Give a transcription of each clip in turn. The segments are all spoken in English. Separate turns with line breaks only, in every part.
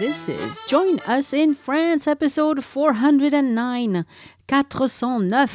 This is Join Us in France, episode 409, 409.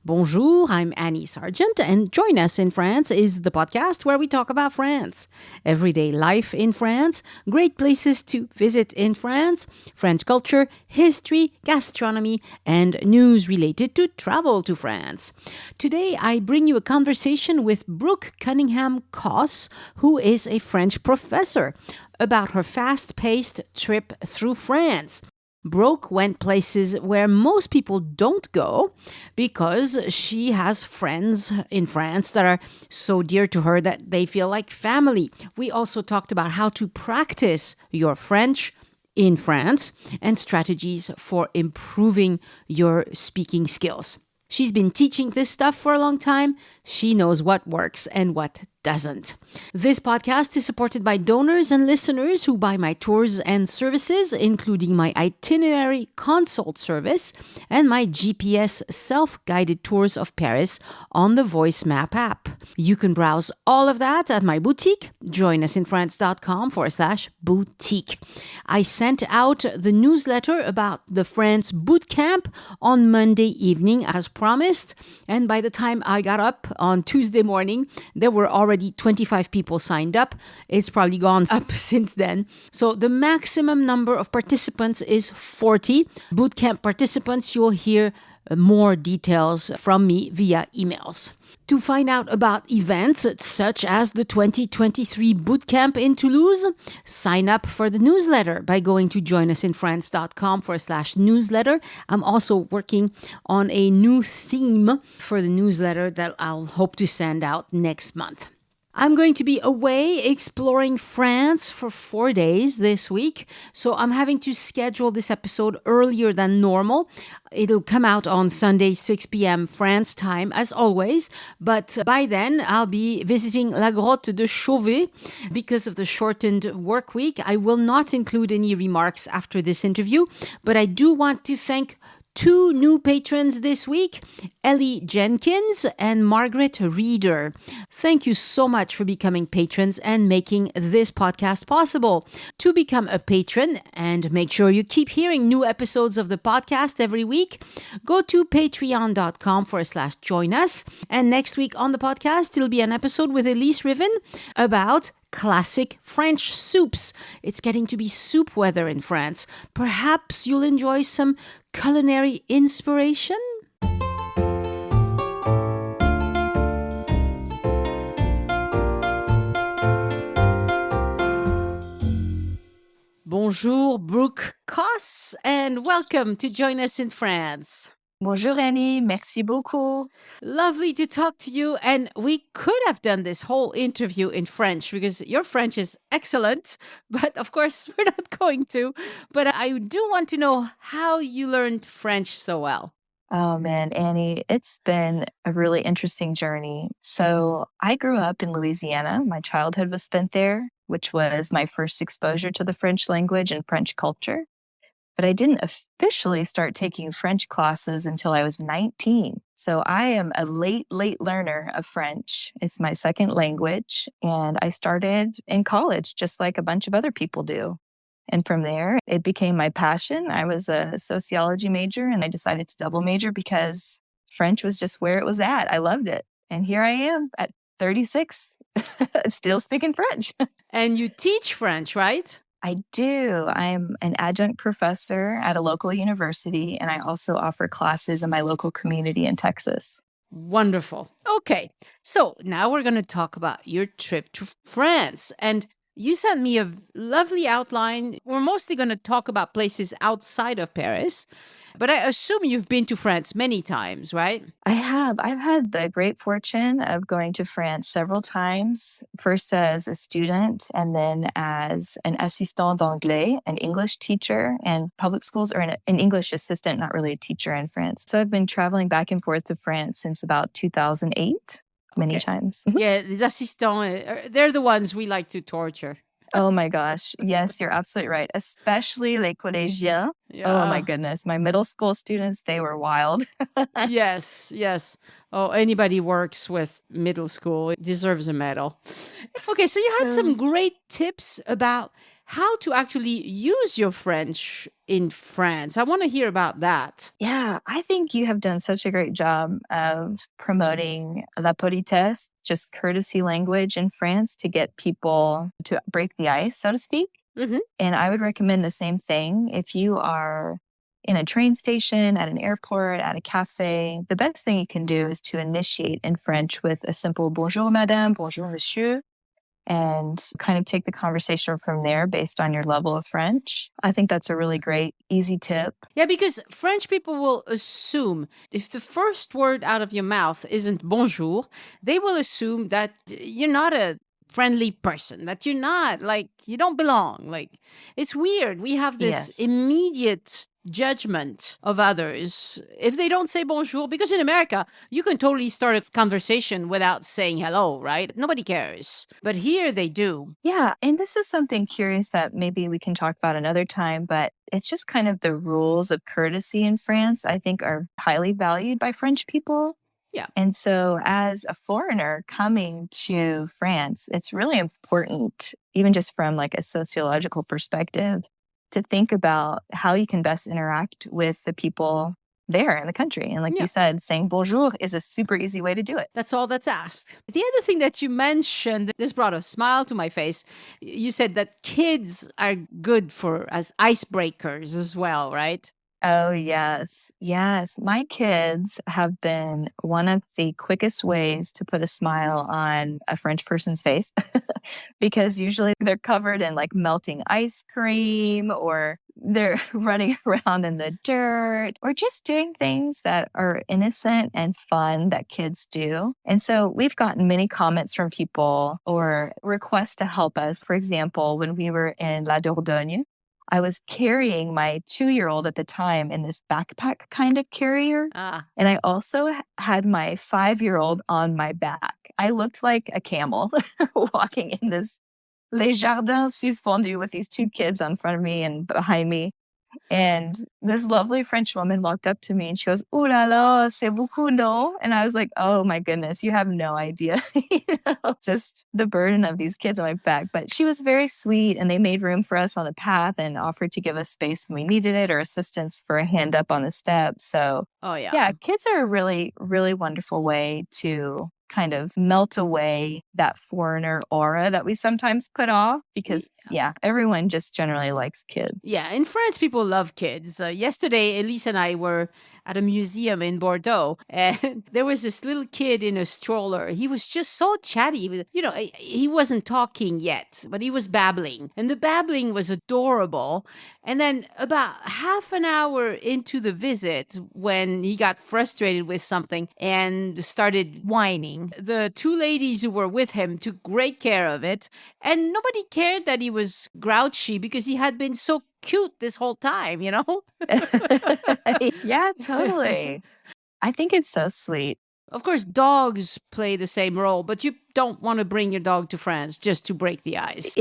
Bonjour, I'm Annie Sargent, and Join Us in France is the podcast where we talk about France. Everyday life in France, great places to visit in France, French culture, history, gastronomy, and news related to travel to France. Today, I bring you a conversation with Brooke Cunningham-Koss, who is a French professor, about her fast-paced trip through France. Brooke went places where most people don't go because she has friends in France that are so dear to her that they feel like family. We also talked about how to practice your French in France and strategies for improving your speaking skills. She's been teaching this stuff for a long time. She knows what works and what doesn't. This podcast is supported by donors and listeners who buy my tours and services, including my itinerary consult service and my GPS self-guided tours of Paris on the Voice Map app. You can browse all of that at my boutique, joinusinfrance.com/boutique. I sent out the newsletter about the France Bootcamp on Monday evening as promised, and by the time I got up on Tuesday morning, there were already 25 people signed up. It's probably gone up since then. So the maximum number of participants is 40. Bootcamp participants, you'll hear more details from me via emails. To find out about events such as the 2023 Bootcamp in Toulouse, sign up for the newsletter by going to joinusinfrance.com/newsletter. I'm also working on a new theme for the newsletter that I'll hope to send out next month. I'm going to be away exploring France for 4 days this week, so I'm having to schedule this episode earlier than normal. It'll come out on Sunday, 6 p.m. France time, as always, but by then I'll be visiting La Grotte de Chauvet. Because of the shortened work week, I will not include any remarks after this interview, but I do want to thank two new patrons this week, Ellie Jenkins and Margaret Reeder. Thank you so much for becoming patrons and making this podcast possible. To become a patron and make sure you keep hearing new episodes of the podcast every week, go to patreon.com/joinus. And next week on the podcast, it'll be an episode with Elise Riven about classic French soups. It's getting to be soup weather in France. Perhaps you'll enjoy some culinary inspiration? Bonjour, Brooke Koss, and welcome to Join Us in France.
Bonjour Annie, merci beaucoup.
Lovely to talk to you. And we could have done this whole interview in French because your French is excellent. But of course, we're not going to. But I do want to know how you learned French so well.
Oh man, Annie, it's been a really interesting journey. So I grew up in Louisiana. My childhood was spent there, which was my first exposure to the French language and French culture. But I didn't officially start taking French classes until I was 19. So I am a late learner of French. It's my second language, and I started in college just like a bunch of other people do. And from there, it became my passion. I was a sociology major, and I decided to double major because French was just where it was at. I loved it. And here I am at 36, still speaking French.
And you teach French, right?
I do. I'm an adjunct professor at a local university, and I also offer classes in my local community in Texas.
Wonderful. Okay, so now we're going to talk about your trip to France. And you sent me a lovely outline. We're mostly going to talk about places outside of Paris, but I assume you've been to France many times, right?
I have. I've had the great fortune of going to France several times, first as a student and then as an assistant d'anglais, an English teacher in public schools, or an English assistant, not really a teacher in France. So I've been traveling back and forth to France since about 2008. Many times.
Yeah, les assistants, they're the ones we like to torture.
Oh my gosh. Yes, you're absolutely right. Especially les collégiens. Oh my goodness. My middle school students, they were wild.
Yes. Oh, anybody works with middle school deserves a medal. Okay, so you had some great tips about how to actually use your French in France. I want to hear about that.
Yeah, I think you have done such a great job of promoting la politesse, just courtesy language in France to get people to break the ice, so to speak.
Hmm.
And I would recommend the same thing if you are in a train station, at an airport, at a cafe. The best thing you can do is to initiate in French with a simple bonjour, madame, bonjour, monsieur, and kind of take the conversation from there based on your level of French. I think that's a really great, easy tip.
Yeah, because French people will assume if the first word out of your mouth isn't bonjour, they will assume that you're not a friendly person, that you're not, like, you don't belong. Like, it's weird. We have this
Yes.
immediate judgment of others if they don't say bonjour, because in America, you can totally start a conversation without saying hello, right? Nobody cares. But here they do.
Yeah. And this is something curious that maybe we can talk about another time, but it's just kind of the rules of courtesy in France, I think, are highly valued by French people.
Yeah.
And so, as a foreigner coming to France, it's really important, even just from like a sociological perspective, to think about how you can best interact with the people there in the country. And like
Yeah.
you said, saying bonjour is a super easy way to do it.
That's all that's asked. The other thing that you mentioned, this brought a smile to my face. You said that kids are good for as icebreakers as well, right?
Oh, yes. Yes. My kids have been one of the quickest ways to put a smile on a French person's face because usually they're covered in like melting ice cream or they're running around in the dirt or just doing things that are innocent and fun that kids do. And so we've gotten many comments from people or requests to help us. For example, when we were in La Dordogne, I was carrying my 2-year-old at the time in this backpack kind of carrier.
Ah,
And I also had my 5-year-old on my back. I looked like a camel walking in this Les Jardins Suspendus with these 2 kids on front of me and behind me. And this lovely French woman walked up to me and she goes, "Ooh la la, c'est beaucoup, no?" And I was like, oh my goodness, you have no idea, just the burden of these kids on my back. But she was very sweet and they made room for us on the path and offered to give us space when we needed it or assistance for a hand up on the steps. So
oh yeah.
yeah, kids are a really, really wonderful way to kind of melt away that foreigner aura that we sometimes put off because, yeah, everyone just generally likes kids.
Yeah, in France, people love kids. Yesterday, Elise and I were at a museum in Bordeaux, and there was this little kid in a stroller. He was just so chatty. He wasn't talking yet, but he was babbling, and the babbling was adorable. And then about half an hour into the visit, when he got frustrated with something and started whining, the 2 ladies who were with him took great care of it, and nobody cared that he was grouchy because he had been so cute this whole time, you know?
Yeah, totally. I think it's so sweet.
Of course, dogs play the same role, but you don't want to bring your dog to France just to break the ice.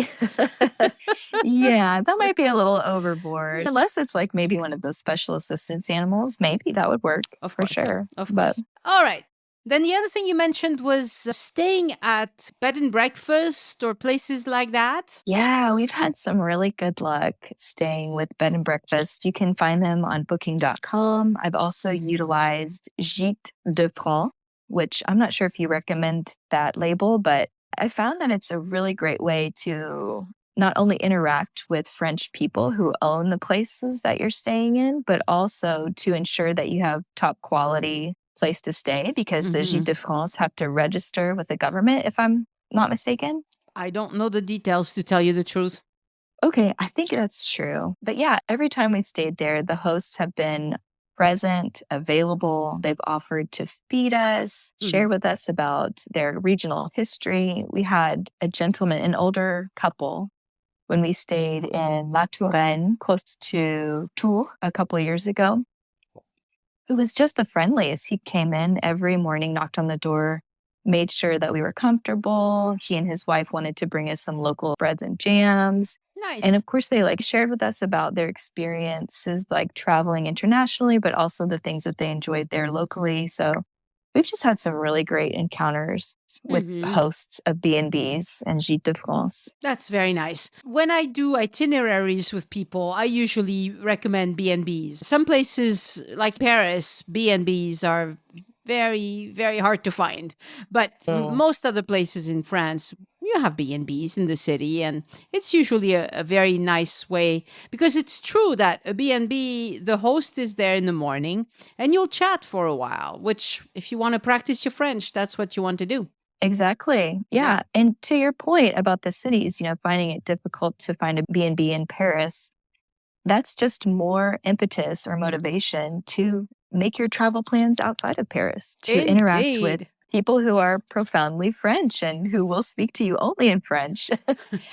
Yeah, that might be a little overboard. Unless it's like maybe one of those special assistance animals, maybe that would work
Of
for
course.
sure.
Of
But
course. All right. Then the other thing you mentioned was staying at bed and breakfast or places like that.
yeah, we've had some really good luck staying with bed and breakfast. You can find them on booking.com. I've also utilized Gîte de France, which I'm not sure if you recommend that label, but I found that it's a really great way to not only interact with French people who own the places that you're staying in, but also to ensure that you have top quality place to stay because the Gîte de France have to register with the government, if I'm not mistaken.
I don't know the details, to tell you the truth.
Okay, I think that's true. But yeah, every time we've stayed there, the hosts have been present, available. They've offered to feed us, share with us about their regional history. We had a gentleman, an older couple, when we stayed in La Touraine, close to Tours, a couple of years ago. It was just the friendliest. He came in every morning, knocked on the door, made sure that we were comfortable. He and his wife wanted to bring us some local breads and jams.
Nice.
And of course, they like shared with us about their experiences, like traveling internationally, but also the things that they enjoyed there locally. So we've just had some really great encounters with
Hmm.
hosts of B&Bs and Gîtes de France.
That's very nice. When I do itineraries with people, I usually recommend B&Bs. Some places like Paris, B&Bs are very, very hard to find. But most other places in France, you have B&Bs in the city, and it's usually a very nice way, because it's true that a B&B, the host is there in the morning and you'll chat for a while, which if you want to practice your French, that's what you want to do.
Exactly. Yeah. And to your point about the cities, finding it difficult to find a B&B in Paris, that's just more impetus or motivation to make your travel plans outside of Paris, to interact with
Indeed.
people who are profoundly French and who will speak to you only in French.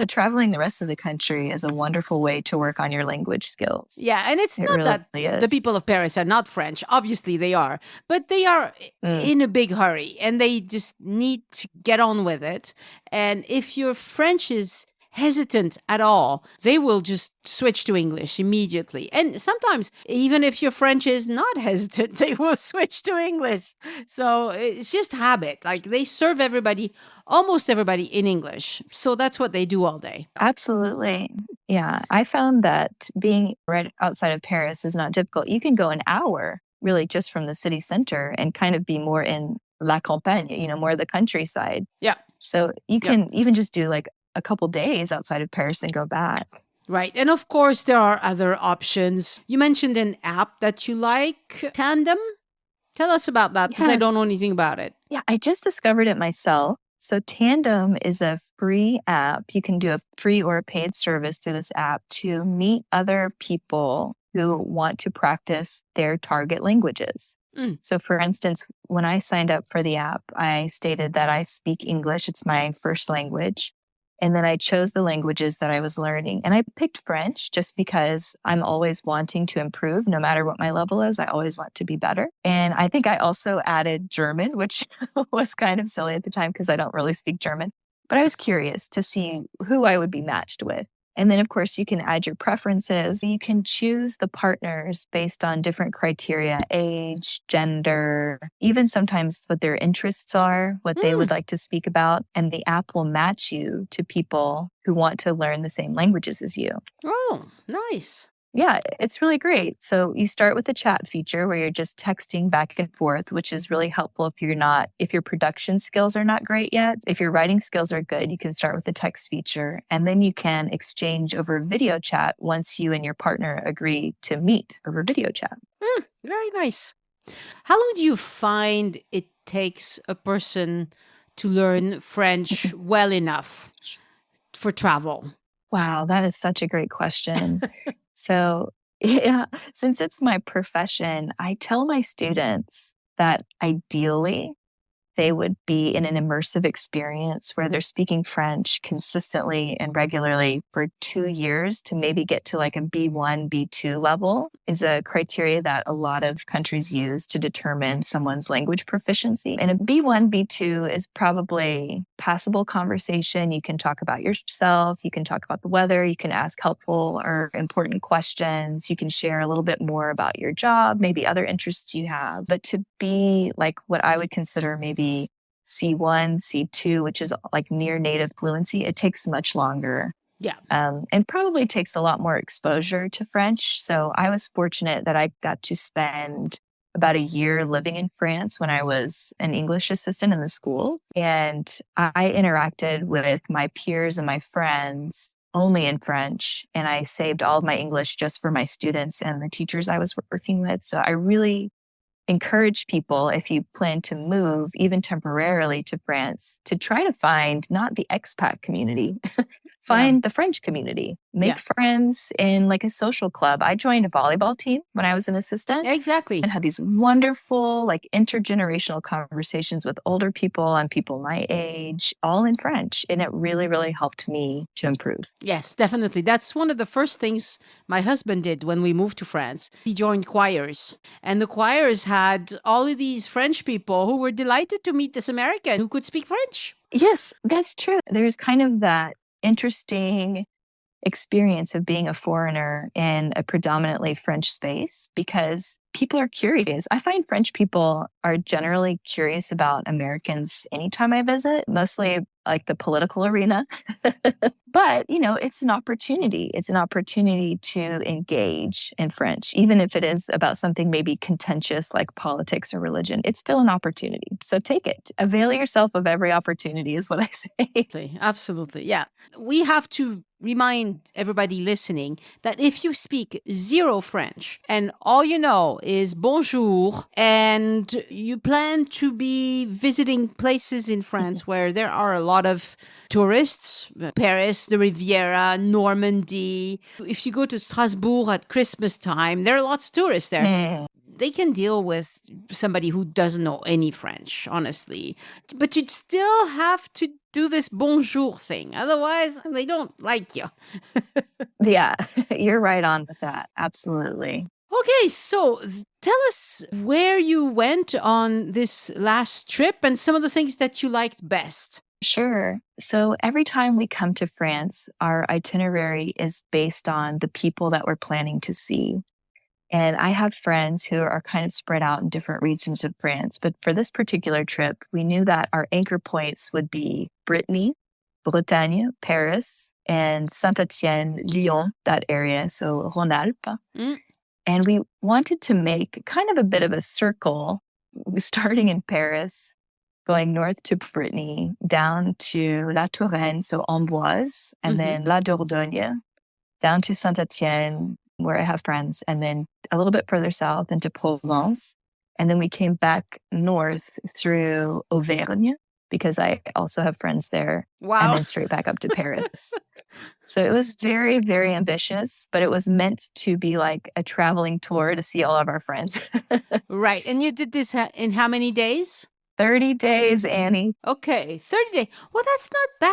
Traveling the rest of the country is a wonderful way to work on your language skills.
Yeah, and it's
It
not that
really is.
the people of Paris are not French. Obviously, they are, but they are in a big hurry and they just need to get on with it. And if your French is hesitant at all, they will just switch to English immediately. And sometimes, even if your French is not hesitant, they will switch to English. So it's just habit. Like they serve everybody, almost everybody in English. So that's what they do all day.
Absolutely. Yeah. I found that being right outside of Paris is not difficult. You can go an hour really just from the city center and kind of be more in La Campagne, more of the countryside.
Yeah.
So you can even just do like a couple days outside of Paris and go back.
Right. And of course, there are other options. You mentioned an app that you like, Tandem. Tell us about that, because I don't know anything about it.
Yeah, I just discovered it myself. So Tandem is a free app. You can do a free or a paid service through this app to meet other people who want to practice their target languages. So for instance, when I signed up for the app, I stated that I speak English. It's my first language. And then I chose the languages that I was learning. And I picked French just because I'm always wanting to improve. No matter what my level is, I always want to be better. And I think I also added German, which was kind of silly at the time because I don't really speak German. But I was curious to see who I would be matched with. And then, of course, you can add your preferences. You can choose the partners based on different criteria, age, gender, even sometimes what their interests are, what they would like to speak about. And the app will match you to people who want to learn the same languages as you.
Oh, nice.
Yeah, it's really great. So you start with the chat feature where you're just texting back and forth, which is really helpful if your production skills are not great yet. If your writing skills are good, you can start with the text feature, and then you can exchange over video chat once you and your partner agree to meet over video chat.
Very nice. How long do you find it takes a person to learn French well enough for travel?
Wow, that is such a great question. So, yeah, since it's my profession, I tell my students that ideally they would be in an immersive experience where they're speaking French consistently and regularly for 2 years to maybe get to like a B1, B2 level is a criteria that a lot of countries use to determine someone's language proficiency. And a B1, B2 is probably passable conversation. You can talk about yourself. You can talk about the weather. You can ask helpful or important questions. You can share a little bit more about your job, maybe other interests you have. But to be like what I would consider maybe C1, C2, which is like near native fluency, it takes much longer.
Yeah.
And probably takes a lot more exposure to French. So I was fortunate that I got to spend about a year living in France when I was an English assistant in the school. And I interacted with my peers and my friends only in French. And I saved all of my English just for my students and the teachers I was working with. So I really encourage people, if you plan to move, even temporarily to France, to try to find not the expat community, find the French community, make friends in like a social club. I joined a volleyball team when I was an assistant.
Exactly.
And had these wonderful, like intergenerational conversations with older people and people my age, all in French. And it really, really helped me to improve.
Yes, definitely. That's one of the first things my husband did when we moved to France. He joined choirs, and the choirs had all of these French people who were delighted to meet this American who could speak French.
Yes, that's true. There's kind of that interesting experience of being a foreigner in a predominantly French space because people are curious. I find French people are generally curious about Americans anytime I visit, mostly like the political arena. But, it's an opportunity. It's an opportunity to engage in French, even if it is about something maybe contentious like politics or religion. It's still an opportunity. So take it. Avail yourself of every opportunity is what I say.
Absolutely. Yeah. We have to remind everybody listening that if you speak zero French and all you know is bonjour and you plan to be visiting places in France where there are a lot of tourists, Paris, the Riviera, Normandy. If you go to Strasbourg at Christmas time, there are lots of tourists there. They can deal with somebody who doesn't know any French, honestly. But you'd still have to do this bonjour thing. Otherwise, they don't like you.
Yeah, you're right on with that. Absolutely.
Okay, so tell us where you went on this last trip and some of the things that you liked best.
Sure. So every time we come to France, our itinerary is based on the people that we're planning to see. And I have friends who are kind of spread out in different regions of France. But for this particular trip, we knew that our anchor points would be Brittany, Bretagne, Paris, and Saint-Étienne, Lyon, that area, so Rhône-Alpes. And we wanted to make kind of a bit of a circle, starting in Paris, going north to Brittany, down to La Touraine, so Amboise, and then La Dordogne, down to Saint-Étienne, where I have friends, and then a little bit further south into Provence. And then we came back north through Auvergne because I also have friends there.
Wow.
And then straight back up to Paris. So it was very, very ambitious, but it was meant to be like a traveling tour to see all of our friends.
Right. And you did this in how many days?
30 days, Annie.
Okay, 30 days. Well, that's not bad.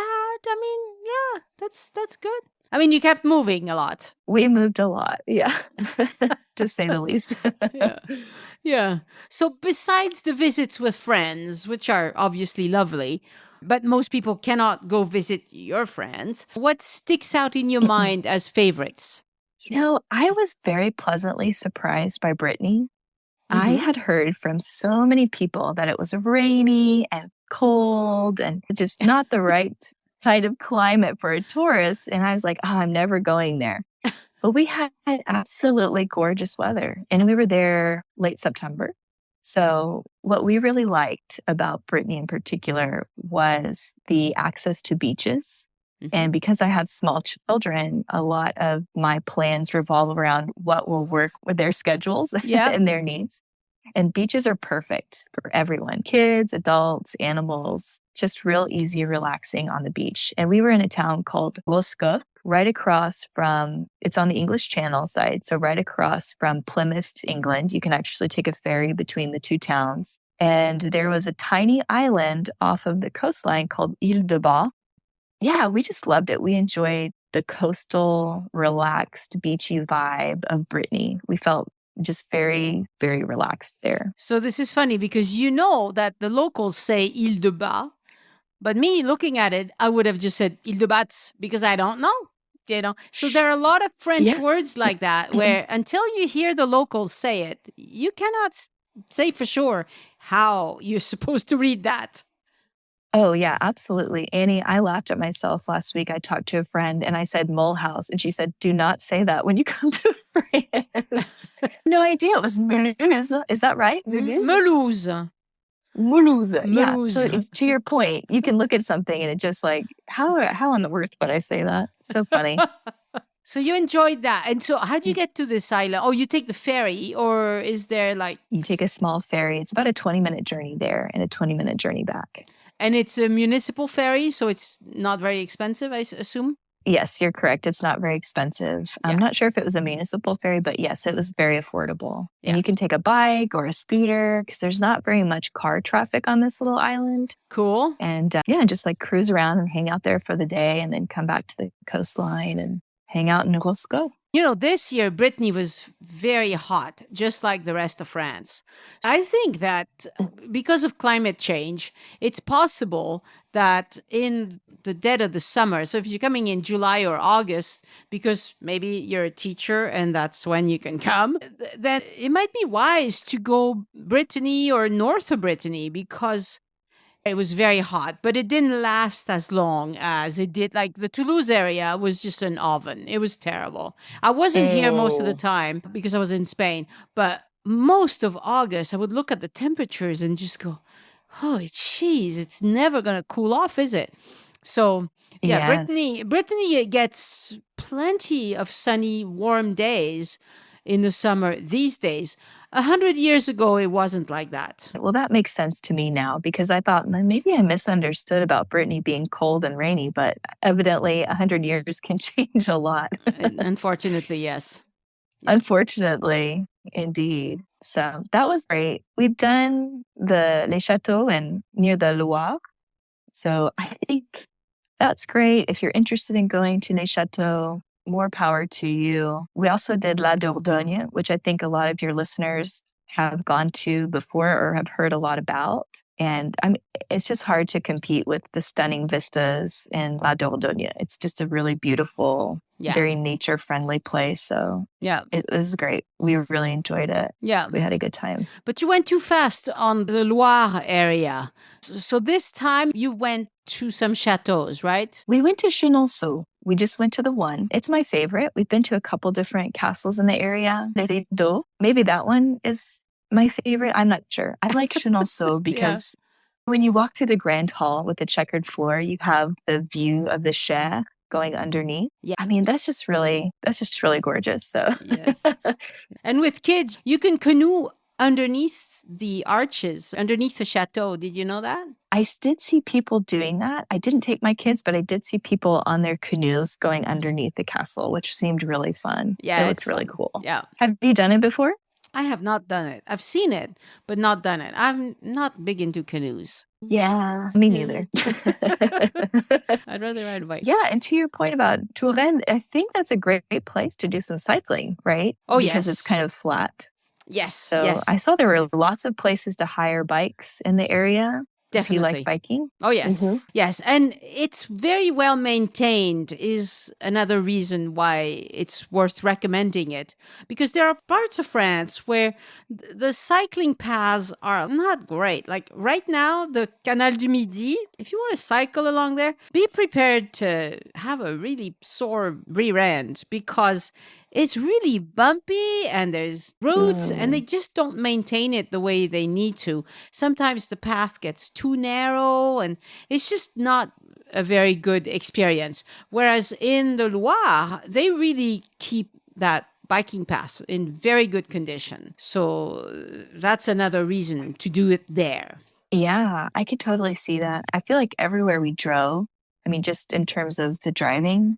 I mean, yeah, that's good. I mean, you kept moving a lot.
We moved a lot, yeah, to say the least.
Yeah. So besides the visits with friends, which are obviously lovely, but most people cannot go visit your friends, what sticks out in your mind as favorites?
I was very pleasantly surprised by Brittany. I had heard from so many people that it was rainy and cold and just not the right kind of climate for a tourist. And I was like, I'm never going there. But we had absolutely gorgeous weather. And we were there late September. So what we really liked about Brittany in particular was the access to beaches. And because I have small children, a lot of my plans revolve around what will work with their schedules and their needs. And beaches are perfect for everyone, kids, adults, animals, just real easy, relaxing on the beach. And we were in a town called Roscoff, right across from, it's on the English Channel side. So right across from Plymouth, England, you can actually take a ferry between the two towns. And there was a tiny island off of the coastline called Ile de Bas. Yeah, we just loved it. We enjoyed the coastal, relaxed, beachy vibe of Brittany. We felt just very, very relaxed there.
So this is funny because you know that the locals say Ile de Bas, but me looking at it, I would have just said Ile de Bats because I don't know, So there are a lot of French words like that where until you hear the locals say it, you cannot say for sure how you're supposed to read that.
Oh, yeah, absolutely. Annie, I laughed at myself last week. I talked to a friend and I said Mole House. And she said, do not say that when you come to France. No idea. It was Mulhouse. Is that right?
Mulhouse.
Mulhouse. Yeah. So it's to your point. You can look at something and it just like, how on the earth would I say that? So funny.
So you enjoyed that. And so how do you get to this island? Oh, you take the ferry or is there like...
You take a small ferry. It's about a 20-minute journey there and a 20-minute journey back.
And it's a municipal ferry, so it's not very expensive, I assume?
Yes, you're correct. It's not very expensive. I'm not sure if it was a municipal ferry, but yes, it was very affordable. And you can take a bike or a scooter because there's not very much car traffic on this little island.
Cool.
And just like cruise around and hang out there for the day and then come back to the coastline and hang out in Roscoff.
This year, Brittany was very hot, just like the rest of France. I think that because of climate change, it's possible that in the dead of the summer, so if you're coming in July or August, because maybe you're a teacher and that's when you can come, then it might be wise to go Brittany or north of Brittany because it was very hot, but it didn't last as long as it did. Like the Toulouse area was just an oven. It was terrible. I wasn't here most of the
Oh,
time because I was in Spain, but most of August, I would look at the temperatures and just go, holy cheese, it's never going to cool off, is it? So, yeah,
yes.
Brittany gets plenty of sunny, warm days in the summer these days. 100 years ago, it wasn't like that.
Well, that makes sense to me now because I thought maybe I misunderstood about Brittany being cold and rainy, but evidently 100 years can change a lot.
Unfortunately, yes. Yes.
Unfortunately, indeed. So that was great. We've done Les Chateaux and near the Loire. So I think that's great. If you're interested in going to Les Chateaux, more power to you. We also did La Dordogne, which I think a lot of your listeners have gone to before or have heard a lot about. And it's just hard to compete with the stunning vistas in La Dordogne. It's just a really beautiful,
Yeah.
very nature-friendly place. So
Yeah.
it was great. We really enjoyed it.
Yeah.
We had a good time.
But you went too fast on the Loire area. So this time you went to some chateaus, right?
We went to Chenonceau. We just went to the one. It's my favorite. We've been to a couple different castles in the area. Les Rideaux. Maybe that one is my favorite. I'm not sure. I like Chenonceau because when you walk through the grand hall with the checkered floor, you have the view of the Cher going underneath.
Yeah.
I mean, that's just really gorgeous. So
Yes. And with kids, you can canoe underneath the arches, underneath the chateau. Did you know that?
I did see people doing that. I didn't take my kids, but I did see people on their canoes going underneath the castle, which seemed really fun.
Yeah,
It
it's
looked really
fun.
cool.
Yeah.
Have you done it before?
I have not done it. I've seen it, but not done it. I'm not big into canoes.
Yeah, me neither.
I'd rather ride a bike.
Yeah, and to your point about Touraine, I think that's a great place to do some cycling, right?
Oh,
Because it's
yes.
kind of flat.
Yes.
So
yes.
I saw there were lots of places to hire bikes in the area. If you
Definitely.
like biking.
Oh, yes.
Mhm.
Yes. And it's very well maintained is another reason why it's worth recommending it. Because there are parts of France where the cycling paths are not great. Like right now, the Canal du Midi, if you want to cycle along there, be prepared to have a really sore rear end because it's really bumpy and there's roads and they just don't maintain it the way they need to. Sometimes the path gets too narrow and it's just not a very good experience. Whereas in the Loire, they really keep that biking path in very good condition. So that's another reason to do it there.
Yeah, I could totally see that. I feel like everywhere we drove, I mean, just in terms of the driving,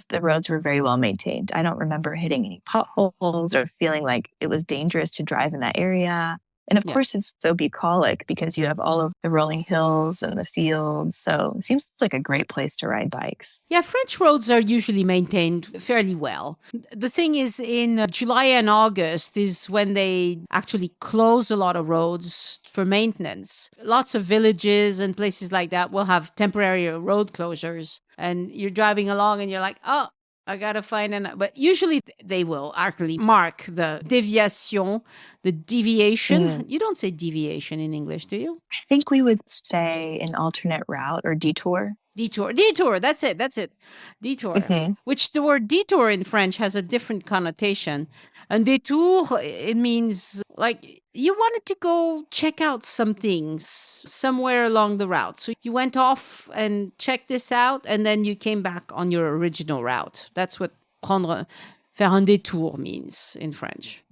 the roads were very well maintained. I don't remember hitting any potholes or feeling like it was dangerous to drive in that area. And of
Yeah.
course, it's so bucolic because you have all of the rolling hills and the fields. So it seems like a great place to ride bikes.
Yeah, French roads are usually maintained fairly well. The thing is, in July and August is when they actually close a lot of roads for maintenance. Lots of villages and places like that will have temporary road closures. And you're driving along and you're like, oh, I gotta find but usually they will actually mark the déviation, the deviation. You don't say deviation in English, do you?
I think we would say an alternate route or detour.
Detour. That's it. Detour.
Mhm.
Which the word detour in French has a different connotation. And détour, it means like you wanted to go check out some things somewhere along the route. So you went off and checked this out, and then you came back on your original route. That's what faire un détour means in French.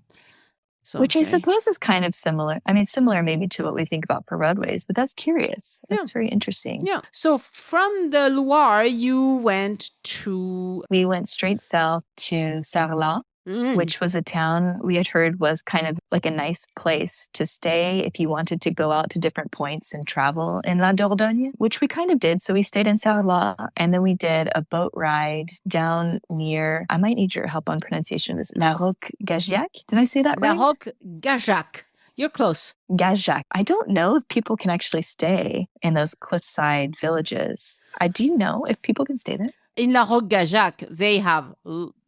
So,
Which I
okay.
suppose is kind of similar. I mean, similar maybe to what we think about for roadways, but that's curious. That's very interesting.
Yeah. So from the Loire, you went to
We went straight south to Sarlat. which was a town we had heard was kind of like a nice place to stay if you wanted to go out to different points and travel in La Dordogne, which we kind of did. So we stayed in Sarlat, and then we did a boat ride down near, I might need your help on pronunciation, is La Roque Gajac. Did I say that
La
right?
Roque Gajac. You're close.
Gajac. I don't know if people can actually stay in those cliffside villages. Do you know if people can stay there?
In La Roque Gajac, they have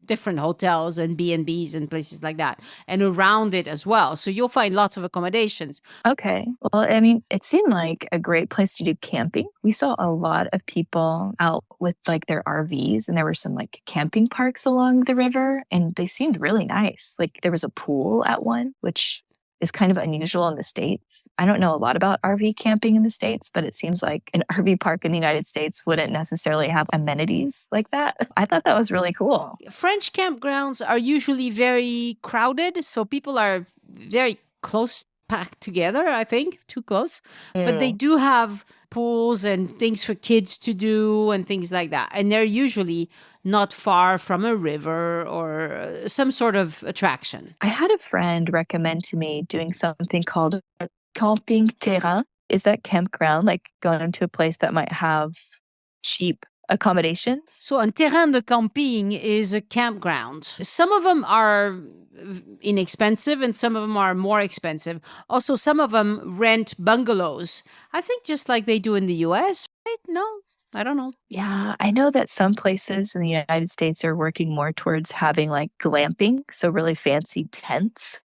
different hotels and B&Bs and places like that, and around it as well. So you'll find lots of accommodations.
Okay. Well, I mean, it seemed like a great place to do camping. We saw a lot of people out with like their RVs, and there were some like camping parks along the river, and they seemed really nice. Like there was a pool at one, which is kind of unusual in the States. I don't know a lot about RV camping in the States, but it seems like an RV park in the United States wouldn't necessarily have amenities like that. I thought that was really cool.
French campgrounds are usually very crowded, so people are very close packed together, I think, too close. But they do have pools and things for kids to do and things like that. And they're usually not far from a river or some sort of attraction.
I had a friend recommend to me doing something called camping terrain. Is that campground, like going to a place that might have cheap accommodations?
So un terrain de camping is a campground. Some of them are inexpensive and some of them are more expensive. Also, some of them rent bungalows. I think just like they do in the US, right? No, I don't know.
Yeah, I know that some places in the United States are working more towards having like glamping, so really fancy tents.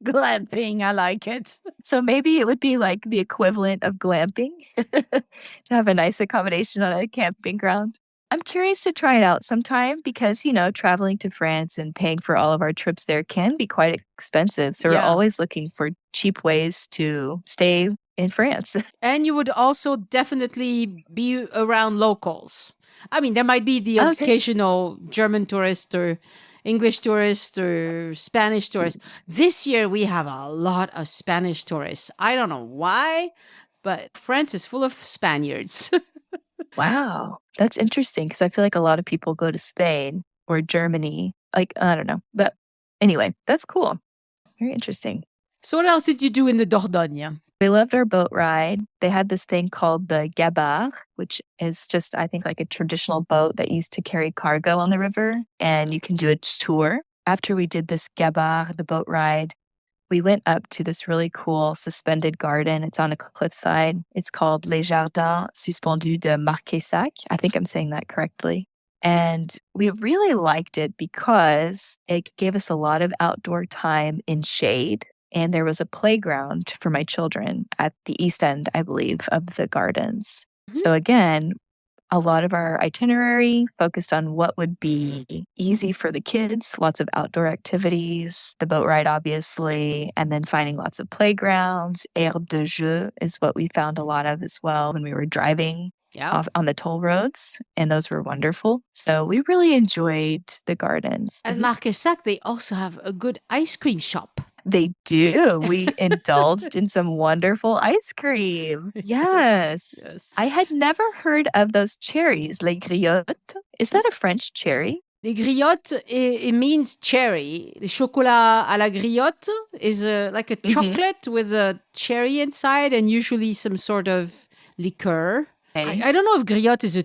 Glamping, I like it.
So maybe it would be like the equivalent of glamping to have a nice accommodation on a camping ground. I'm curious to try it out sometime because, you know, traveling to France and paying for all of our trips there can be quite expensive. So we're always looking for cheap ways to stay in France.
And you would also definitely be around locals. I mean, there might be the occasional German tourist or English tourist or Spanish tourist. This year, we have a lot of Spanish tourists. I don't know why, but France is full of Spaniards.
Wow. That's interesting because I feel like a lot of people go to Spain or Germany. Like, I don't know. But anyway, that's cool. Very interesting.
So what else did you do in the Dordogne?
We loved our boat ride. They had this thing called the gabar, which is just, I think, like a traditional boat that used to carry cargo on the river. And you can do a tour. After we did this gabar, the boat ride, we went up to this really cool suspended garden. It's on a cliffside. It's called Les Jardins Suspendus de Marquessac. I think I'm saying that correctly. And we really liked it because it gave us a lot of outdoor time in shade. And there was a playground for my children at the east end, I believe, of the gardens. So again, a lot of our itinerary focused on what would be easy for the kids, lots of outdoor activities, the boat ride, obviously, and then finding lots of playgrounds. Aire de jeu is what we found a lot of as well when we were driving off on the toll roads, and those were wonderful. So we really enjoyed the gardens.
At Marquessac, they also have a good ice cream shop.
They do. We indulged in some wonderful ice cream. Yes. I had never heard of those cherries, les griottes. Is that a French cherry?
Les griottes, it means cherry. The chocolat à la griotte is like a chocolate with a cherry inside and usually some sort of liqueur. I don't know if griotte is a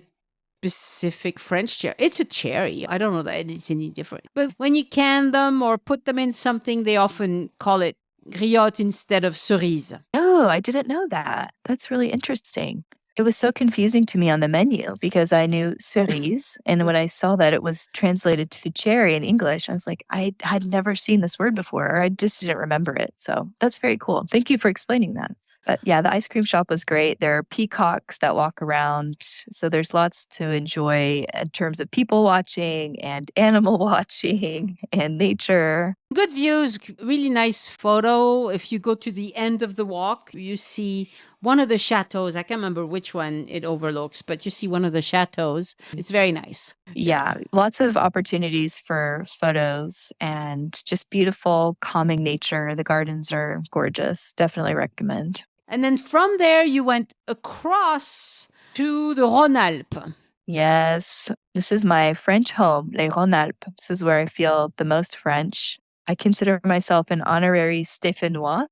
specific French cherry. It's a cherry. I don't know that it's any different. But when you can them or put them in something, they often call it griotte instead of cerise.
Oh, I didn't know that. That's really interesting. It was so confusing to me on the menu because I knew cerise. And when I saw that it was translated to cherry in English, I was like, I had never seen this word before, or I just didn't remember it. So that's very cool. Thank you for explaining that. But yeah, the ice cream shop was great. There are peacocks that walk around. So there's lots to enjoy in terms of people watching and animal watching and nature.
Good views, really nice photo. If you go to the end of the walk, you see one of the chateaus. I can't remember which one it overlooks, but you see one of the chateaus. It's very nice.
Yeah, lots of opportunities for photos and just beautiful, calming nature. The gardens are gorgeous. Definitely recommend.
And then from there, you went across to the Rhône-Alpes.
Yes. This is my French home, Les Rhônes-Alpes. This is where I feel the most French. I consider myself an honorary Stéphanois.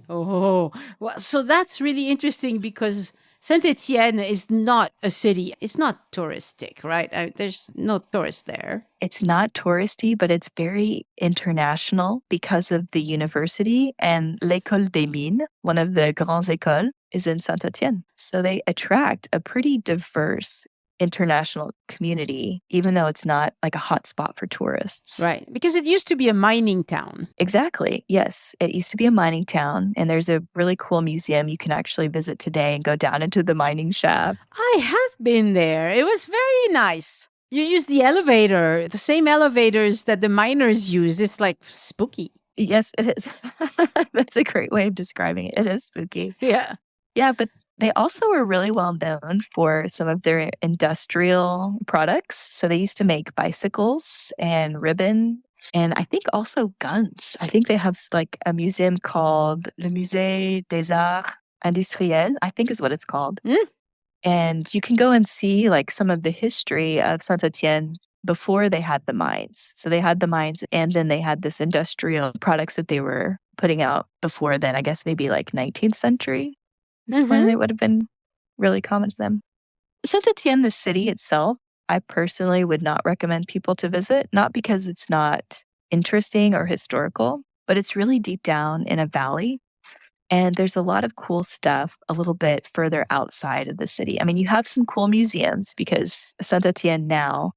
Oh, well, so that's really interesting because Saint-Étienne is not a city. It's not touristic, right? There's no tourists there.
It's not touristy, but it's very international because of the university, and l'École des Mines, one of the grandes écoles, is in Saint-Étienne. So they attract a pretty diverse international community, even though it's not like a hotspot for tourists.
Right, because it used to be a mining town.
Exactly. Yes. It used to be a mining town, and there's a really cool museum you can actually visit today and go down into the mining shaft.
I have been there. It was very nice. You use the elevator, the same elevators that the miners use. It's like spooky.
Yes, it is. That's a great way of describing it. It is spooky.
Yeah.
Yeah, but they also were really well known for some of their industrial products. So they used to make bicycles and ribbon, and I think also guns. I think they have like a museum called Le Musée des Arts Industriels, I think is what it's called.
Mm.
And you can go and see like some of the history of Saint-Étienne before they had the mines. So they had the mines, and then they had this industrial products that they were putting out before then, I guess maybe like 19th century. This when it would have been really common to them. Saint-Étienne, the city itself, I personally would not recommend people to visit, not because it's not interesting or historical, but it's really deep down in a valley. And there's a lot of cool stuff a little bit further outside of the city. I mean, you have some cool museums because Saint-Étienne now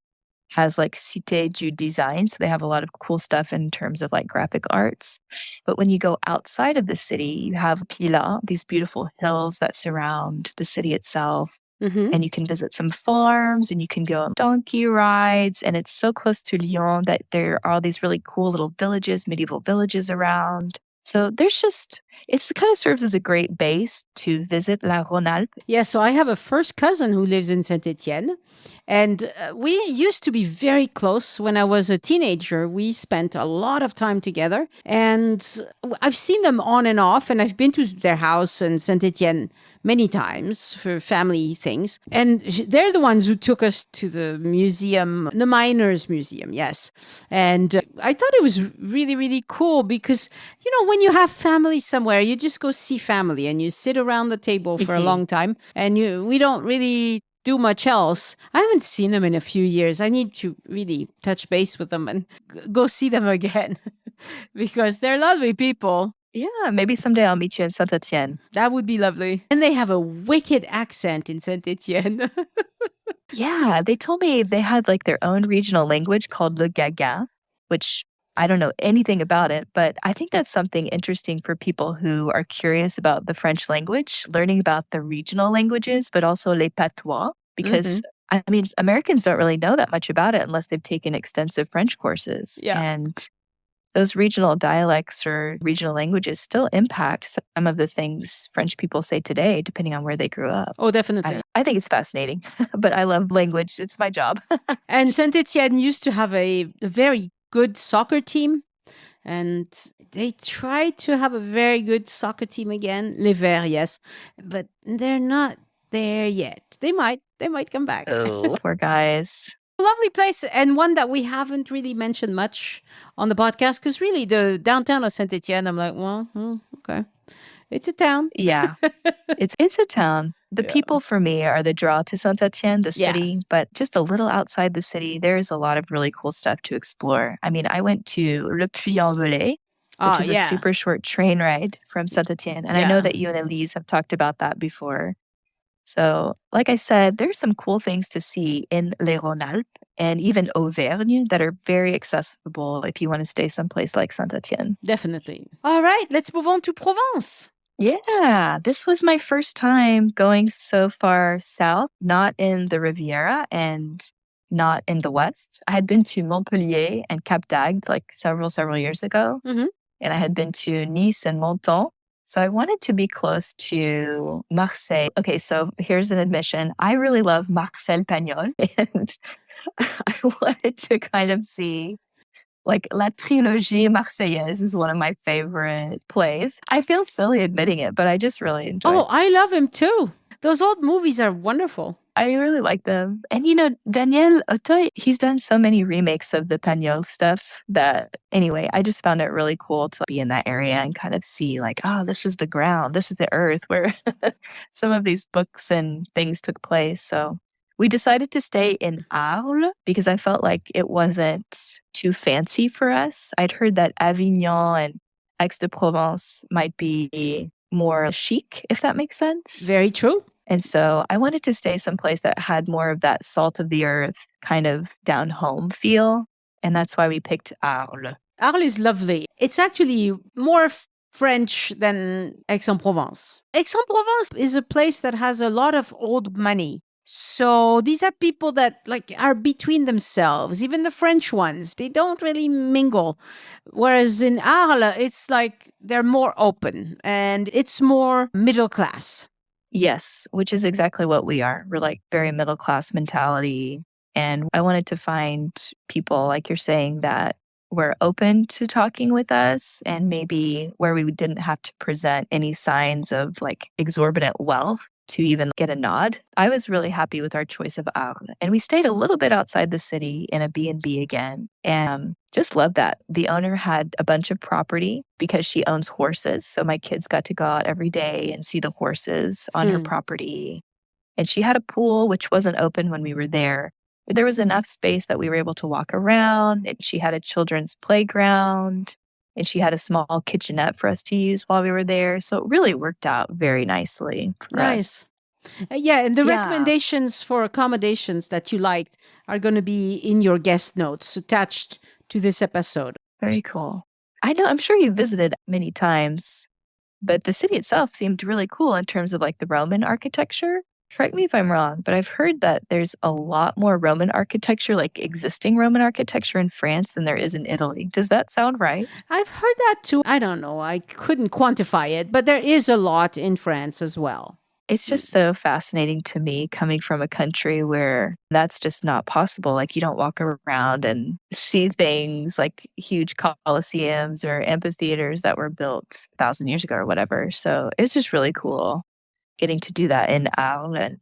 has like Cité du Design. So they have a lot of cool stuff in terms of like graphic arts. But when you go outside of the city, you have Pilat, these beautiful hills that surround the city itself.
Mm-hmm.
And you can visit some farms, and you can go on donkey rides. And it's so close to Lyon that there are all these really cool little villages, medieval villages around. So there's just, it kind of serves as a great base to visit La Rhône-Alpes.
Yeah, so I have a first cousin who lives in Saint-Étienne. And we used to be very close when I was a teenager. We spent a lot of time together. And I've seen them on and off. And I've been to their house in Saint-Étienne many times for family things. And they're the ones who took us to the museum, the Miners Museum, yes. And I thought it was really, really cool because, you know, when you have family somewhere, you just go see family and you sit around the table for a long time. And we don't really do much else. I haven't seen them in a few years. I need to really touch base with them and go see them again because they're lovely people.
Yeah, maybe someday I'll meet you in Saint-Étienne.
That would be lovely. And they have a wicked accent in Saint-Étienne.
Yeah, they told me they had like their own regional language called le Gaga, which I don't know anything about it, but I think that's something interesting for people who are curious about the French language, learning about the regional languages, but also les patois, because I mean, Americans don't really know that much about it unless they've taken extensive French courses.
Yeah.
And those regional dialects or regional languages still impact some of the things French people say today, depending on where they grew up.
Oh, definitely.
I think it's fascinating, but I love language. It's my job.
And Saint-Étienne used to have a very good soccer team. And they tried to have a very good soccer team again. Les Verts, yes. But they're not there yet. They might come back.
Oh, poor guys.
Lovely place, and one that we haven't really mentioned much on the podcast, because really the downtown of Saint-Étienne, I'm like, well, okay. It's a town.
Yeah, it's a town. The people for me are the draw to Saint-Étienne, the city, but just a little outside the city, there's a lot of really cool stuff to explore. I mean, I went to Le Puy-en-Velay, which is a super short train ride from Saint-Étienne. And I know that you and Elise have talked about that before. So, like I said, there's some cool things to see in Les Rhônes-Alpes and even Auvergne that are very accessible if you want to stay someplace like Saint-Étienne.
Definitely. All right, let's move on to Provence.
Yeah, this was my first time going so far south, not in the Riviera and not in the west. I had been to Montpellier and Cap d'Agde like several years ago.
Mm-hmm.
And I had been to Nice and Menton. So I wanted to be close to Marseille. Okay, so here's an admission. I really love Marcel Pagnol. And I wanted to kind of see, like, La Trilogie Marseillaise is one of my favorite plays. I feel silly admitting it, but I just really enjoy it.
Oh, I love him too. Those old movies are wonderful.
I really like them. And you know, Daniel Auteuil, he's done so many remakes of the Pagnol stuff that anyway, I just found it really cool to be in that area and kind of see like, oh, this is the ground, this is the earth where some of these books and things took place. So we decided to stay in Arles because I felt like it wasn't too fancy for us. I'd heard that Avignon and Aix-de-Provence might be more chic, if that makes sense.
Very true.
And so I wanted to stay someplace that had more of that salt of the earth kind of down home feel. And that's why we picked Arles.
Arles is lovely. It's actually more French than Aix-en-Provence. Aix-en-Provence is a place that has a lot of old money. So these are people that like are between themselves. Even the French ones, they don't really mingle. Whereas in Arles, it's like they're more open and it's more middle class.
Yes, which is exactly what we are. We're like very middle class mentality. And I wanted to find people, like you're saying, that were open to talking with us and maybe where we didn't have to present any signs of like exorbitant wealth to even get a nod. I was really happy with our choice of Arles. And we stayed a little bit outside the city in a B&B again. And just love that. The owner had a bunch of property because she owns horses. So my kids got to go out every day and see the horses on her property. And she had a pool, which wasn't open when we were there. But there was enough space that we were able to walk around. And she had a children's playground. And she had a small kitchenette for us to use while we were there. So it really worked out very nicely for us.
Yeah, and the recommendations for accommodations that you liked are going to be in your guest notes attached to this episode.
Very cool. I know, I'm sure you visited many times, but the city itself seemed really cool in terms of like the Roman architecture. Correct me if I'm wrong, but I've heard that there's a lot more Roman architecture, like existing Roman architecture in France than there is in Italy. Does that sound right?
I've heard that too. I don't know. I couldn't quantify it, but there is a lot in France as well.
It's just so fascinating to me coming from a country where that's just not possible. Like you don't walk around and see things like huge coliseums or amphitheaters that were built 1,000 years ago or whatever. So it's just really cool getting to do that in Arles. And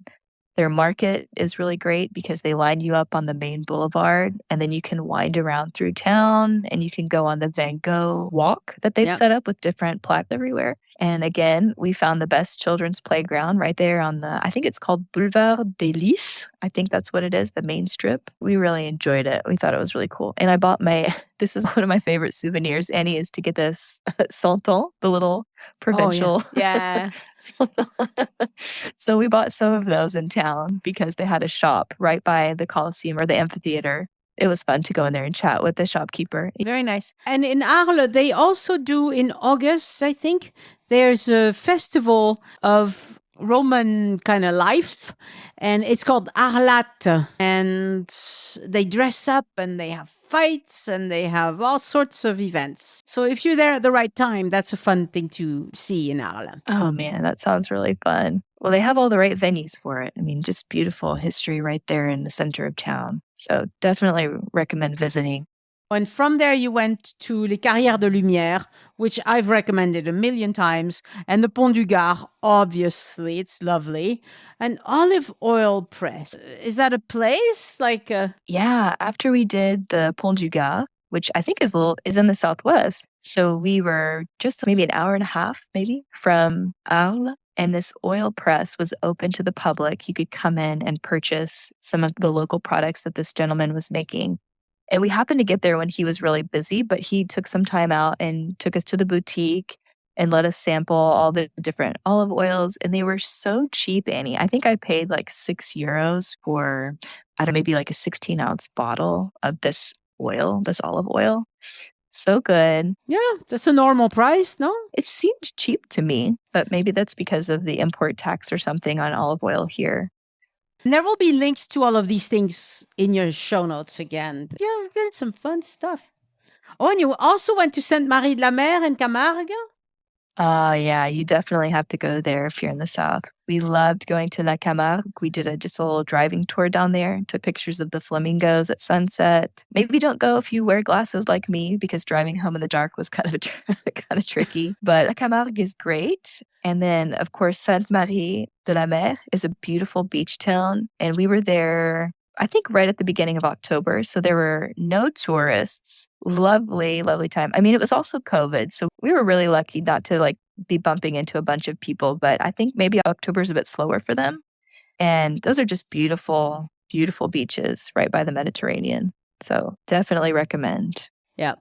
their market is really great because they line you up on the main boulevard and then you can wind around through town and you can go on the Van Gogh walk that they've set up with different plaques everywhere. And again, we found the best children's playground right there on I think it's called Boulevard des Lys. I think that's what it is, the main strip. We really enjoyed it. We thought it was really cool. And I bought this is one of my favorite souvenirs, Annie, is to get this Santon, the little provincial.
Oh, yeah.
So we bought some of those in town because they had a shop right by the Coliseum or the amphitheater. It was fun to go in there and chat with the shopkeeper.
Very nice. And in Arles, they also do in August, I think, there's a festival of Roman kind of life, and it's called Arlate. And they dress up and they have fights and they have all sorts of events. So if you're there at the right time, that's a fun thing to see in Arles.
Oh man, that sounds really fun. Well, they have all the right venues for it. I mean, just beautiful history right there in the center of town. So definitely recommend visiting.
And from there, you went to Les Carrières de Lumière, which I've recommended a million times. And the Pont du Gard, obviously, it's lovely. An olive oil press. Is that a place?
Yeah, after we did the Pont du Gard, which I think is in the southwest. So we were just maybe an hour and a half, maybe, from Arles. And this oil press was open to the public. You could come in and purchase some of the local products that this gentleman was making. And we happened to get there when he was really busy, but he took some time out and took us to the boutique and let us sample all the different olive oils. And they were so cheap, Annie. I think I paid like €6 for, I don't know, maybe like a 16-ounce bottle of this olive oil. So good.
Yeah, that's a normal price, no?
It seemed cheap to me, but maybe that's because of the import tax or something on olive oil here.
And there will be links to all of these things in your show notes again. Yeah, we did some fun stuff. Oh, and you also went to Sainte-Marie de la Mer in Camargue?
Yeah, you definitely have to go there if you're in the South. We loved going to La Camargue. We did just a little driving tour down there, took pictures of the flamingos at sunset. Maybe don't go if you wear glasses like me because driving home in the dark was kind of kind of tricky. But La Camargue is great. And then, of course, Sainte-Marie de la Mer is a beautiful beach town. And we were there, I think, right at the beginning of October. So there were no tourists. Lovely, lovely time. I mean, it was also COVID. So we were really lucky not to be bumping into a bunch of people. But I think maybe October is a bit slower for them. And those are just beautiful, beautiful beaches right by the Mediterranean. So definitely recommend.
Yeah.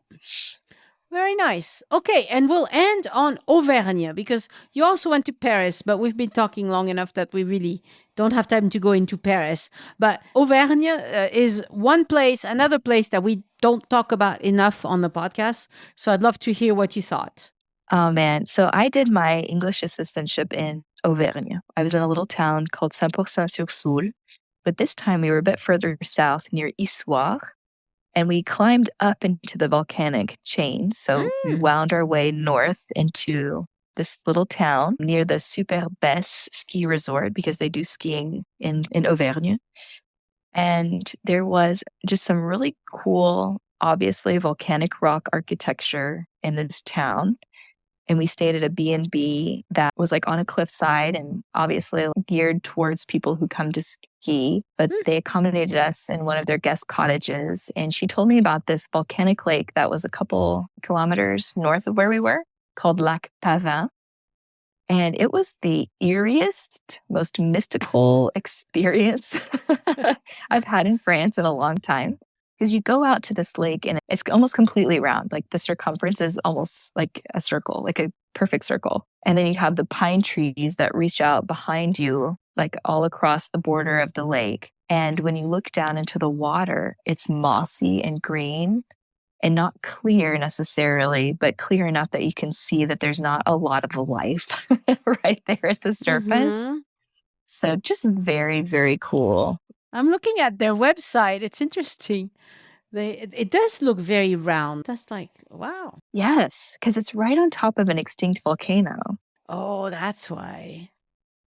Very nice. Okay, and we'll end on Auvergne because you also went to Paris, but we've been talking long enough that we really don't have time to go into Paris. But Auvergne is one place, another place that we don't talk about enough on the podcast. So I'd love to hear what you thought.
Oh, man. So I did my English assistantship in Auvergne. I was in a little town called Saint-Pourçain-sur-Soule, but this time we were a bit further south near Issoire. And we climbed up into the volcanic chain. So we wound our way north into this little town near the Super-Besse ski resort because they do skiing in Auvergne. And there was just some really cool, obviously volcanic rock architecture in this town. And we stayed at a B&B that was on a cliffside and obviously geared towards people who come to ski. But they accommodated us in one of their guest cottages. And she told me about this volcanic lake that was a couple kilometers north of where we were called Lac Pavin. And it was the eeriest, most mystical experience I've had in France in a long time. Because you go out to this lake and it's almost completely round. The circumference is almost like a circle, like a perfect circle. And then you have the pine trees that reach out behind you, all across the border of the lake. And when you look down into the water, it's mossy and green and not clear necessarily, but clear enough that you can see that there's not a lot of life right there at the surface. Mm-hmm. So just very, very cool.
I'm looking at their website. It's interesting. It does look very round. That's wow.
Yes, because it's right on top of an extinct volcano.
Oh, that's why.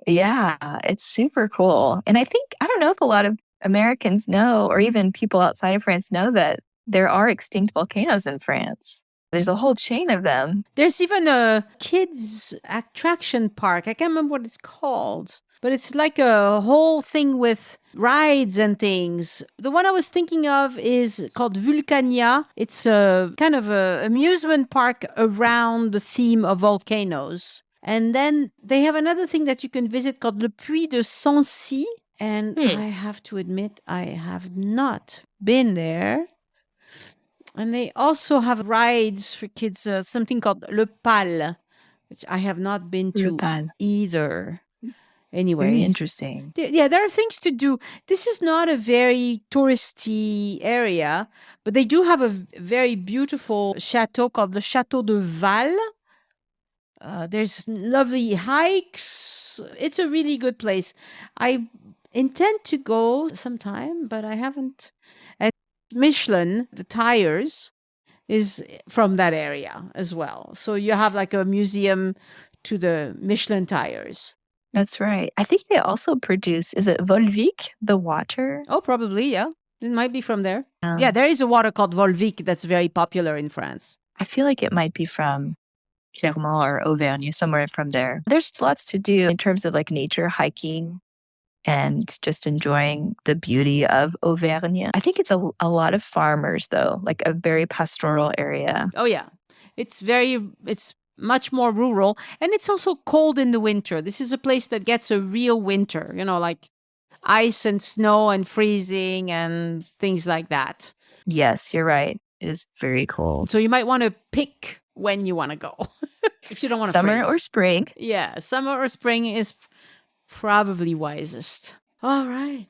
Yeah, it's super cool. And I don't know if a lot of Americans know, or even people outside of France know that there are extinct volcanoes in France. There's a whole chain of them.
There's even a kids attraction park. I can't remember what it's called. But it's like a whole thing with rides and things. The one I was thinking of is called Vulcania. It's a kind of an amusement park around the theme of volcanoes. And then they have another thing that you can visit called Le Puy de Sancy. And I have to admit, I have not been there. And they also have rides for kids, something called Le Pal, which I have not been to either. Anyway.
Very interesting.
There are things to do. This is not a very touristy area, but they do have a very beautiful chateau called the Chateau de Val. There's lovely hikes. It's a really good place. I intend to go sometime, but I haven't. And Michelin, the tires, is from that area as well. So you have a museum to the Michelin tires.
That's right. I think they also produce, is it Volvic, the water?
Oh, probably, yeah. It might be from there. Yeah, there is a water called Volvic that's very popular in France.
I feel like it might be from Clermont or Auvergne, somewhere from there. There's lots to do in terms of nature, hiking, and just enjoying the beauty of Auvergne. I think it's a lot of farmers, though, a very pastoral area.
Oh, yeah. It's much more rural, and it's also cold in the winter. This is a place that gets a real winter, ice and snow and freezing and things like that.
Yes, you're right. It is very cold.
So you might want to pick when you want to go if you don't want to
Summer or spring.
Yeah, summer or spring is probably wisest. All right.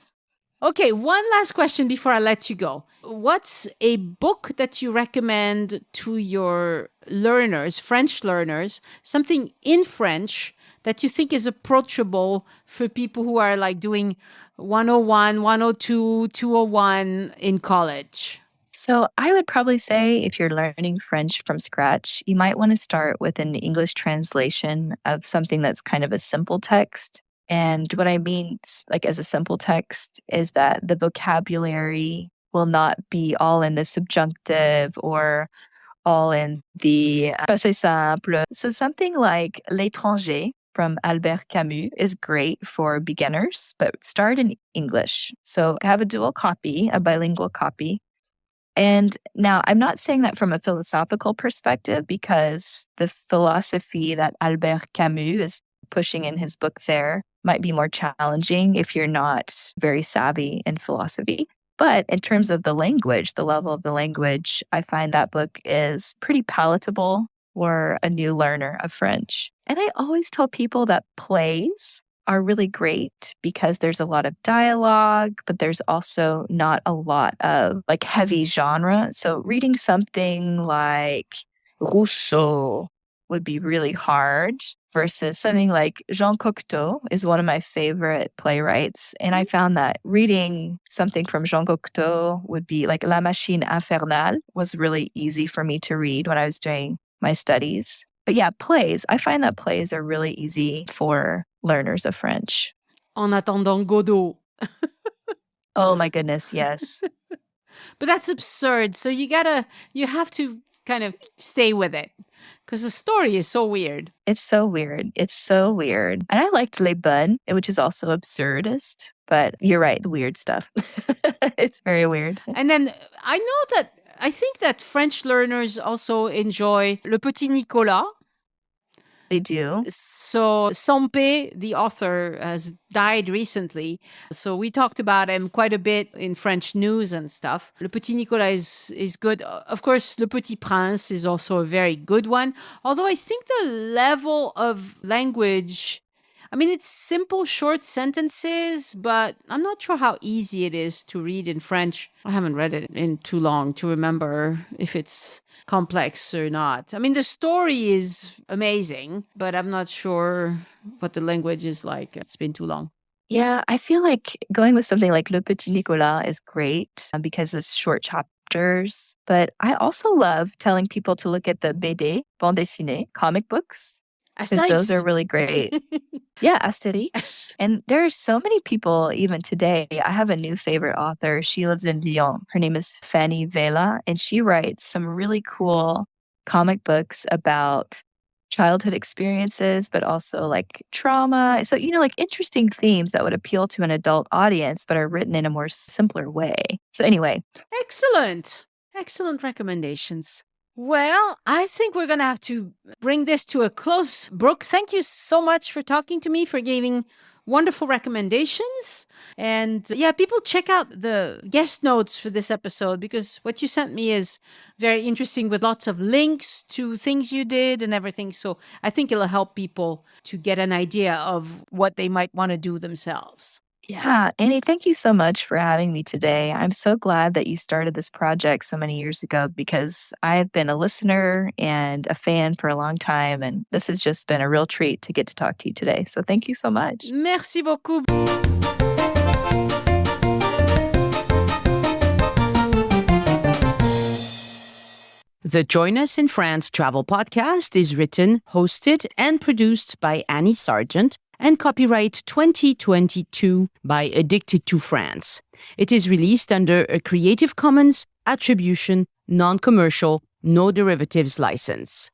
Okay, one last question before I let you go. What's a book that you recommend to your learners, French learners, something in French that you think is approachable for people who are doing 101, 102, 201 in college?
So I would probably say if you're learning French from scratch, you might want to start with an English translation of something that's kind of a simple text. And what I mean, like as a simple text, is that the vocabulary will not be all in the subjunctive or all in the passé simple. So something like L'étranger from Albert Camus is great for beginners, but start in English. So have a dual copy, a bilingual copy. And now I'm not saying that from a philosophical perspective, because the philosophy that Albert Camus is pushing in his book there might be more challenging if you're not very savvy in philosophy. But in terms of the language, the level of the language, I find that book is pretty palatable for a new learner of French. And I always tell people that plays are really great because there's a lot of dialogue, but there's also not a lot of like heavy genre. So reading something like Rousseau would be really hard versus something like Jean Cocteau is one of my favorite playwrights. And I found that reading something from Jean Cocteau would be like La Machine Infernale was really easy for me to read when I was doing my studies. But yeah, plays. I find that plays are really easy for learners of French.
En attendant Godot.
Oh my goodness, yes.
But that's absurd. So you have to kind of stay with it because the story is so weird.
It's so weird. It's so weird. And I liked Les Bonnes, which is also absurdist, but you're right, the weird stuff. It's very weird.
And then I think that French learners also enjoy Le Petit Nicolas.
They do.
So Sampé, the author, has died recently. So we talked about him quite a bit in French news and stuff. Le Petit Nicolas is good. Of course, Le Petit Prince is also a very good one. Although I think the level of language, I mean, it's simple, short sentences, but I'm not sure how easy it is to read in French. I haven't read it in too long to remember if it's complex or not. I mean, the story is amazing, but I'm not sure what the language is like. It's been too long.
Yeah, I feel like going with something like Le Petit Nicolas is great because it's short chapters. But I also love telling people to look at the BD, bande dessinée, comic books, because those are really great. Yeah, Asterix. And there are so many people even today. I have a new favorite author. She lives in Lyon. Her name is Fanny Vela, and she writes some really cool comic books about childhood experiences, but also like trauma. So, like interesting themes that would appeal to an adult audience, but are written in a more simpler way. So anyway.
Excellent. Excellent recommendations. Well, I think we're going to have to bring this to a close. Brooke, thank you so much for talking to me, for giving wonderful recommendations. And yeah, people check out the guest notes for this episode because what you sent me is very interesting with lots of links to things you did and everything. So I think it'll help people to get an idea of what they might want to do themselves.
Yeah, Annie, thank you so much for having me today. I'm so glad that you started this project so many years ago because I've been a listener and a fan for a long time, and this has just been a real treat to get to talk to you today. So thank you so much.
Merci beaucoup. The Join Us in France travel podcast is written, hosted, and produced by Annie Sargent and copyright 2022 by Addicted to France. It is released under a Creative Commons Attribution, Non-Commercial, No Derivatives license.